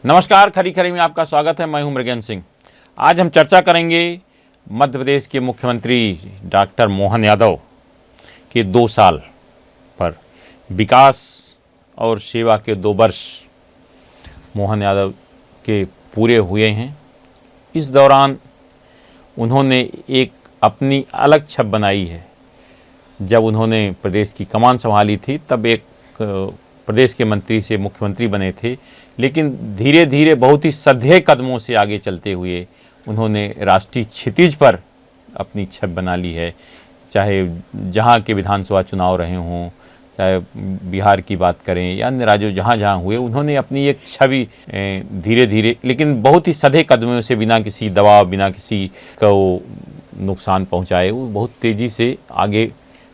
नमस्कार, खरी खरी में आपका स्वागत है। मैं हूं मृगेन सिंह। आज हम चर्चा करेंगे मध्य प्रदेश के मुख्यमंत्री डॉक्टर मोहन यादव के 2 साल पर। विकास और सेवा के 2 वर्ष मोहन यादव के पूरे हुए हैं। इस दौरान उन्होंने एक अपनी अलग छब बनाई है। जब उन्होंने प्रदेश की कमान संभाली थी तब एक प्रदेश के मंत्री से मुख्यमंत्री बने थे, लेकिन धीरे धीरे बहुत ही सधे कदमों से आगे चलते हुए उन्होंने राष्ट्रीय क्षितिज पर अपनी छब बना ली है। चाहे जहाँ के विधानसभा चुनाव रहे हों, चाहे बिहार की बात करें या अन्य राज्यों जहाँ जहाँ हुए, उन्होंने अपनी एक छवि धीरे धीरे लेकिन बहुत ही सधे कदमों से, बिना किसी दबाव, बिना किसी को नुकसान पहुँचाए, वो बहुत तेज़ी से आगे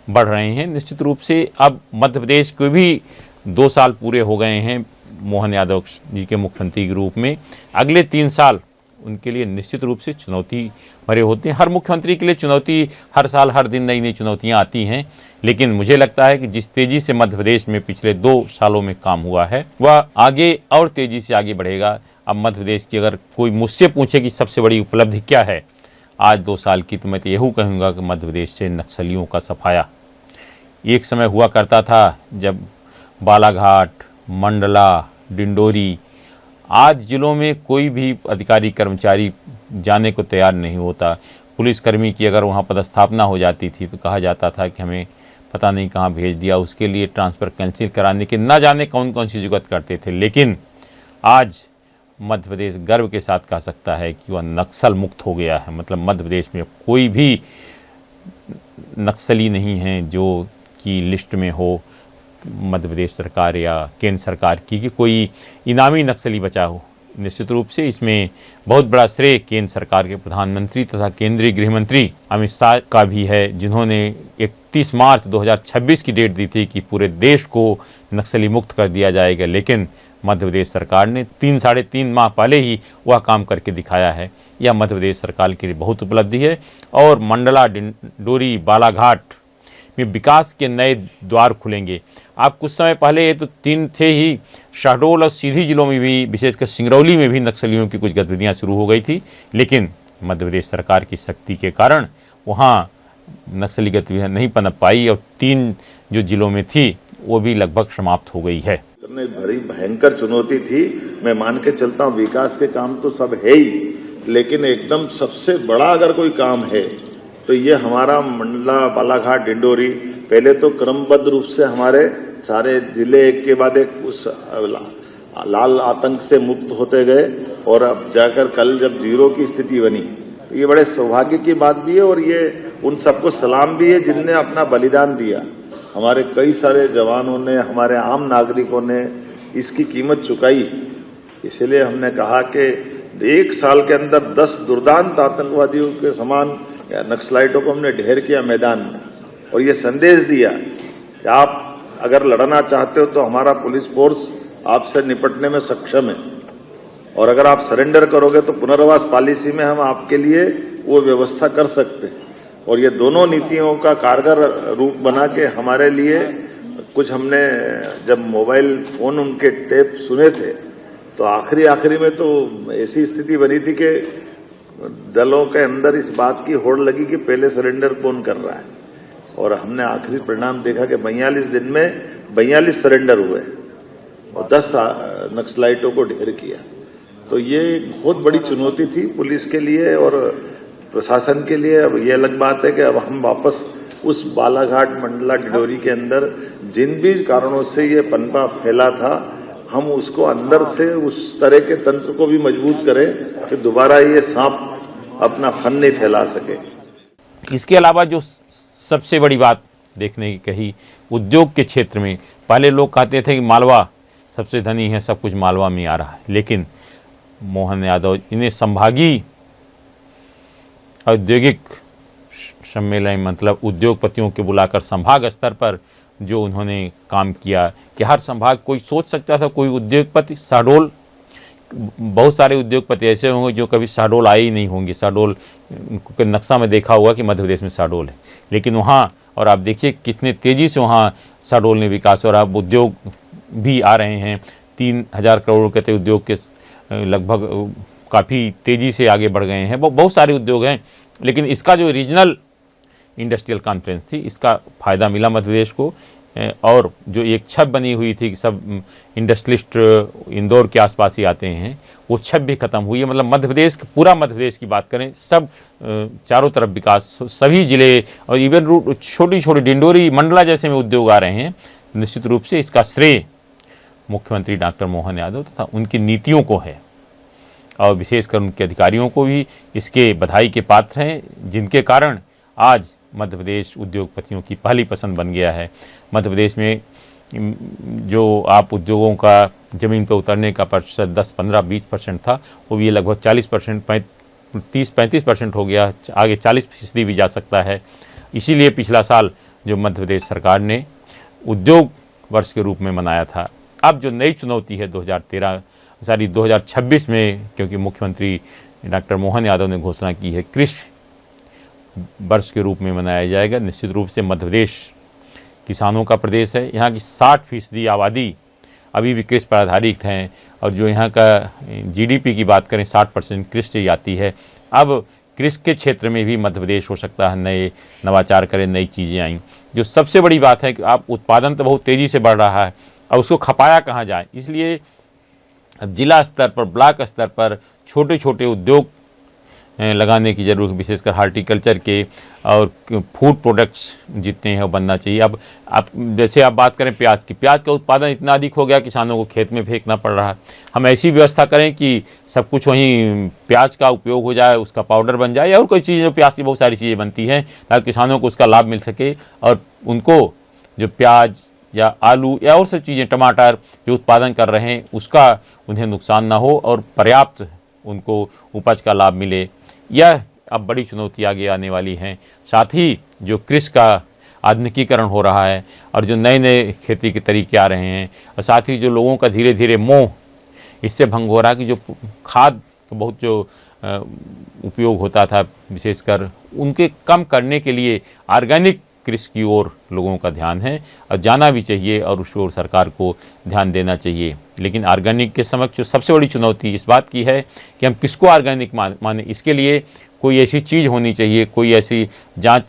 बढ़ रहे हैं। निश्चित रूप से अब मध्य प्रदेश को भी 2 साल पूरे हो गए हैं मोहन यादव जी के मुख्यमंत्री के रूप में। अगले 3 साल उनके लिए निश्चित रूप से चुनौती भरे होते हैं। हर मुख्यमंत्री के लिए चुनौती हर साल, हर दिन नई नई चुनौतियां आती हैं, लेकिन मुझे लगता है कि जिस तेज़ी से मध्य प्रदेश में पिछले 2 सालों में काम हुआ है, वह आगे और तेज़ी से आगे बढ़ेगा। अब मध्य प्रदेश की अगर कोई मुझसे पूछे कि सबसे बड़ी उपलब्धि क्या है आज 2 साल की, तो मैं तो यही कहूँगा कि मध्य प्रदेश से नक्सलियों का सफाया। एक समय हुआ करता था जब बालाघाट, मंडला, डिंडोरी, आज जिलों में कोई भी अधिकारी कर्मचारी जाने को तैयार नहीं होता। पुलिसकर्मी की अगर वहाँ पदस्थापना हो जाती थी तो कहा जाता था कि हमें पता नहीं कहाँ भेज दिया, उसके लिए ट्रांसफ़र कैंसिल कराने के न जाने कौन कौन सी जुगत करते थे। लेकिन आज मध्य प्रदेश गर्व के साथ कह सकता है कि वह नक्सल मुक्त हो गया है। मतलब मध्य प्रदेश में कोई भी नक्सली नहीं है जो की लिस्ट में हो मध्य प्रदेश सरकार या केंद्र सरकार की कि कोई इनामी नक्सली बचा हो। निश्चित रूप से इसमें बहुत बड़ा श्रेय केंद्र सरकार के प्रधानमंत्री तथा केंद्रीय गृह मंत्री अमित शाह का भी है, जिन्होंने 31 मार्च 2026 की डेट दी थी कि पूरे देश को नक्सली मुक्त कर दिया जाएगा। लेकिन मध्य प्रदेश सरकार ने 3-3.5 माह पहले ही वह काम करके दिखाया है। यह मध्य प्रदेश सरकार के लिए बहुत उपलब्धि है। और मंडला, डिंडोरी, बालाघाट में विकास के नए द्वार खुलेंगे। आप कुछ समय पहले ये तो 3 थे ही, शहडोल और सीधी जिलों में भी, विशेषकर सिंगरौली में भी नक्सलियों की कुछ गतिविधियां शुरू हो गई थी, लेकिन मध्य प्रदेश सरकार की शक्ति के कारण वहाँ नक्सली गतिविधियां नहीं पनप पाई और 3 जो जिलों में थी वो भी लगभग समाप्त हो गई है। बड़ी भयंकर चुनौती थी। मैं मान के चलता हूँ विकास के काम तो सब है ही, लेकिन एकदम सबसे बड़ा अगर कोई काम है तो ये हमारा मंडला, बालाघाट, डिंडोरी, पहले तो क्रमबद्ध रूप से हमारे सारे जिले एक के बाद एक उस लाल आतंक से मुक्त होते गए और अब जाकर कल जब 0 की स्थिति बनी, तो ये बड़े सौभाग्य की बात भी है और ये उन सबको सलाम भी है जिनने अपना बलिदान दिया। हमारे कई सारे जवानों ने, हमारे आम नागरिकों ने इसकी कीमत चुकाई। इसलिए हमने कहा कि 1 साल के अंदर 10 दुर्दांत आतंकवादियों के समान नक्सलाइटों को हमने ढेर किया मैदान में, और ये संदेश दिया कि आप अगर लड़ना चाहते हो तो हमारा पुलिस फोर्स आपसे निपटने में सक्षम है, और अगर आप सरेंडर करोगे तो पुनर्वास पॉलिसी में हम आपके लिए वो व्यवस्था कर सकते हैं। और ये दोनों नीतियों का कारगर रूप बना के हमारे लिए कुछ हमने, जब मोबाइल फोन उनके टेप सुने थे तो आखिरी में तो ऐसी स्थिति बनी थी कि दलों के अंदर इस बात की होड़ लगी कि पहले सरेंडर कौन कर रहा है, और हमने आखिरी परिणाम देखा कि 42 दिन में 42 सरेंडर हुए और 10 नक्सलाइटों को ढेर किया। तो ये एक बहुत बड़ी चुनौती थी पुलिस के लिए और प्रशासन के लिए। अब ये अलग बात है कि अब हम वापस उस बालाघाट, मंडला, डिंडोरी के अंदर जिन भी कारणों से ये पनपा फैला था, हम उसको अंदर से उस तरह के तंत्र को भी मजबूत करें कि दोबारा ये सांप अपना फन नहीं फैला सके। इसके अलावा जो सबसे बड़ी बात देखने की कही, उद्योग के क्षेत्र में पहले लोग कहते थे कि मालवा सबसे धनी है, सब कुछ मालवा में आ रहा है, लेकिन मोहन यादव इन्हें संभागीय औद्योगिक सम्मेलन, मतलब उद्योगपतियों के बुलाकर संभाग स्तर पर जो उन्होंने काम किया कि हर संभाग, कोई सोच सकता था कोई उद्योगपति शहडोल, बहुत सारे उद्योगपति ऐसे होंगे जो कभी शहडोल आए ही नहीं होंगे। शहडोल के नक्शा में देखा होगा कि मध्य प्रदेश में शहडोल है, लेकिन वहाँ, और आप देखिए कितने तेज़ी से वहाँ शहडोल ने विकास, और अब उद्योग भी आ रहे हैं। 3000 करोड़ के उद्योग के लगभग काफ़ी तेज़ी से आगे बढ़ गए हैं। बहुत सारे उद्योग हैं, लेकिन इसका जो रीजनल इंडस्ट्रियल कॉन्फ्रेंस थी, इसका फ़ायदा मिला मध्य प्रदेश को। और जो एक छब बनी हुई थी कि सब इंडस्ट्रियलिस्ट इंदौर के आसपास ही आते हैं, वो छब भी ख़त्म हुई है। मतलब मध्य प्रदेश, पूरा मध्य प्रदेश की बात करें, सब चारों तरफ विकास, सभी ज़िले और इवन छोटी छोटी डिंडोरी मंडला जैसे में उद्योग आ रहे हैं। निश्चित रूप से इसका श्रेय मुख्यमंत्री डॉक्टर मोहन यादव तथा उनकी नीतियों को है, और विशेषकर उनके अधिकारियों को भी इसके बधाई के पात्र हैं, जिनके कारण आज मध्य प्रदेश उद्योगपतियों की पहली पसंद बन गया है। मध्य प्रदेश में जो आप उद्योगों का ज़मीन पर उतरने का प्रतिशत 10, 15, 20% था, वो भी लगभग 40%, 30-35% हो गया, आगे 40% भी जा सकता है। इसीलिए पिछला साल जो मध्य प्रदेश सरकार ने उद्योग वर्ष के रूप में मनाया था, अब जो नई चुनौती है 2026 में, क्योंकि मुख्यमंत्री डॉक्टर मोहन यादव ने घोषणा की है, कृषि वर्ष के रूप में मनाया जाएगा। निश्चित रूप से मध्य प्रदेश किसानों का प्रदेश है। यहाँ की 60% आबादी अभी भी कृषि पर आधारित हैं, और जो यहाँ का जीडीपी की बात करें 60% कृषि से आती है। अब कृषि के क्षेत्र में भी मध्य प्रदेश हो सकता है नए नवाचार करें, नई चीज़ें आई। जो सबसे बड़ी बात है कि आप उत्पादन तो बहुत तेज़ी से बढ़ रहा है, अब उसको खपाया कहाँ जाए, इसलिए अब जिला स्तर पर, ब्लॉक स्तर पर छोटे छोटे उद्योग लगाने की ज़रूरत, विशेषकर हार्टिकल्चर के और फूड प्रोडक्ट्स जितने हैं वो बनना चाहिए। अब आप जैसे आप बात करें प्याज की, प्याज का उत्पादन इतना अधिक हो गया, किसानों को खेत में फेंकना पड़ रहा है। हम ऐसी व्यवस्था करें कि सब कुछ वहीं प्याज का उपयोग हो जाए, उसका पाउडर बन जाए, या और कोई चीज़, जो प्याज की बहुत सारी चीज़ें बनती हैं, ताकि किसानों को उसका लाभ मिल सके, और उनको जो प्याज या आलू या और सब चीज़ें, टमाटर जो उत्पादन कर रहे हैं, उसका उन्हें नुकसान ना हो और पर्याप्त उनको उपज का लाभ मिले। यह अब बड़ी चुनौती आगे आने वाली हैं। साथ ही जो कृषि का आधुनिकीकरण हो रहा है, और जो नए नए खेती के तरीके आ रहे हैं, और साथ ही जो लोगों का धीरे धीरे मोह इससे भंग हो रहा है कि जो खाद बहुत जो उपयोग होता था, विशेषकर उनके कम करने के लिए ऑर्गेनिक कृषि की ओर लोगों का ध्यान है, और जाना भी चाहिए, और उस ओर सरकार को ध्यान देना चाहिए। लेकिन ऑर्गेनिक के समक्ष जो सबसे बड़ी चुनौती इस बात की है कि हम किसको ऑर्गेनिक माने। इसके लिए कोई ऐसी चीज़ होनी चाहिए, कोई ऐसी जांच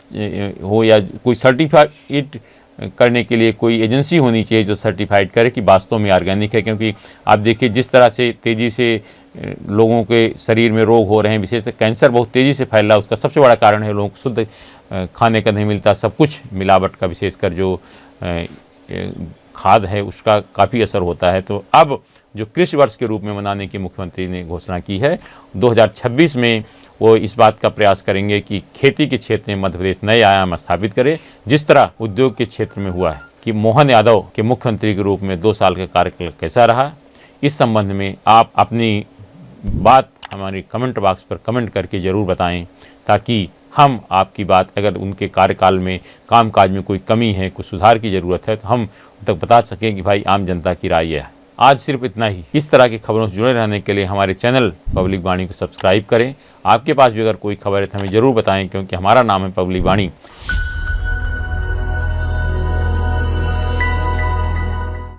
हो, या कोई सर्टिफाइड करने के लिए कोई एजेंसी होनी चाहिए जो सर्टिफाइड करे कि वास्तव में ऑर्गेनिक है। क्योंकि आप देखिए जिस तरह से तेज़ी से लोगों के शरीर में रोग हो रहे हैं, विशेषकर कैंसर बहुत तेज़ी से फैल रहा है, उसका सबसे बड़ा कारण है लोगों को शुद्ध खाने का नहीं मिलता, सब कुछ मिलावट का, विशेषकर जो खाद है उसका काफ़ी असर होता है। तो अब जो कृषि वर्ष के रूप में मनाने की मुख्यमंत्री ने घोषणा की है, 2026 में वो इस बात का प्रयास करेंगे कि खेती के क्षेत्र में मध्य प्रदेश नए आयाम स्थापित करे, जिस तरह उद्योग के क्षेत्र में हुआ है। कि मोहन यादव के मुख्यमंत्री के रूप में 2 साल का कार्यकाल कैसा रहा, इस संबंध में आप अपनी बात हमारे कमेंट बॉक्स पर कमेंट करके ज़रूर बताएं, ताकि हम आपकी बात, अगर उनके कार्यकाल में कामकाज में कोई कमी है, कुछ सुधार की ज़रूरत है, तो हम उन तक बता सकें कि भाई आम जनता की राय है। आज सिर्फ इतना ही। इस तरह की खबरों से जुड़े रहने के लिए हमारे चैनल पब्लिक वाणी को सब्सक्राइब करें। आपके पास भी अगर कोई खबर है तो हमें ज़रूर बताएं, क्योंकि हमारा नाम है पब्लिक वाणी।